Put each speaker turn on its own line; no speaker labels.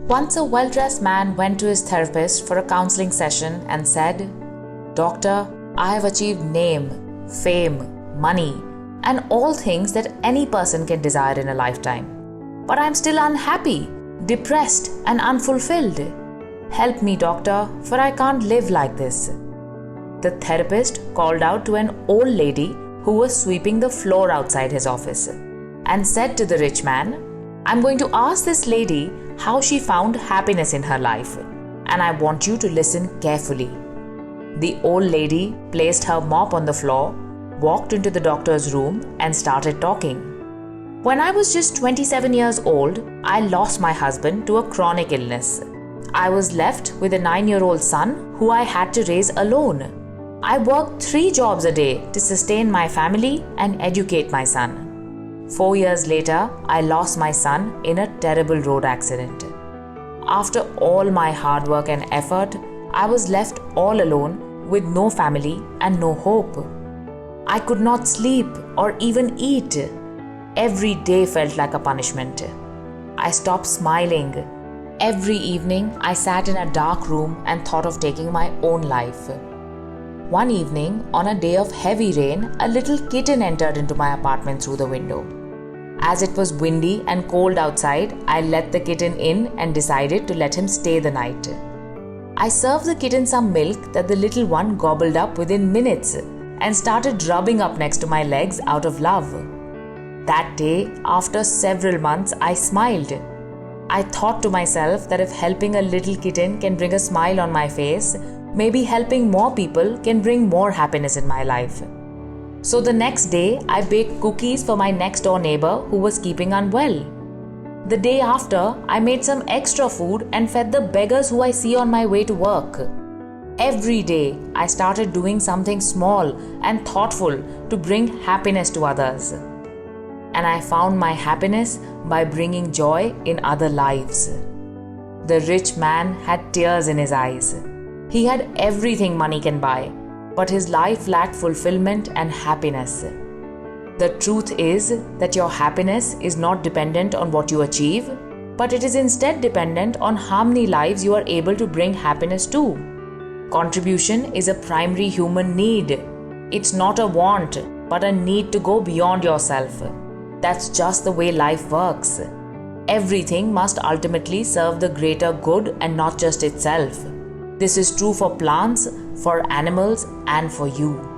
Once a well-dressed man went to his therapist for a counselling session and said, "Doctor, I have achieved name, fame, money, and all things that any person can desire in a lifetime. But I am still unhappy, depressed, and unfulfilled. Help me, doctor, for I can't live like this." The therapist called out to an old lady who was sweeping the floor outside his office and said to the rich man, "I'm going to ask this lady how she found happiness in her life, and I want you to listen carefully." The old lady placed her mop on the floor, walked into the doctor's room, and started talking. "When I was just 27 years old, I lost my husband to a chronic illness. I was left with a 9-year-old son who I had to raise alone. I worked 3 jobs a day to sustain my family and educate my son. 4 years later, I lost my son in a terrible road accident. After all my hard work and effort, I was left all alone with no family and no hope. I could not sleep or even eat. Every day felt like a punishment. I stopped smiling. Every evening, I sat in a dark room and thought of taking my own life. One evening, on a day of heavy rain, a little kitten entered into my apartment through the window. As it was windy and cold outside, I let the kitten in and decided to let him stay the night. I served the kitten some milk that the little one gobbled up within minutes and started rubbing up next to my legs out of love. That day, after several months, I smiled. I thought to myself that if helping a little kitten can bring a smile on my face, maybe helping more people can bring more happiness in my life. So the next day, I baked cookies for my next door neighbor who was keeping unwell. The day after, I made some extra food and fed the beggars who I see on my way to work. Every day, I started doing something small and thoughtful to bring happiness to others. And I found my happiness by bringing joy in other lives. The rich man had tears in his eyes. He had everything money can buy, but his life lacked fulfillment and happiness. The truth is that your happiness is not dependent on what you achieve, but it is instead dependent on how many lives you are able to bring happiness to. Contribution is a primary human need. It's not a want, but a need to go beyond yourself. That's just the way life works. Everything must ultimately serve the greater good and not just itself. This is true for plants, for animals, and for you.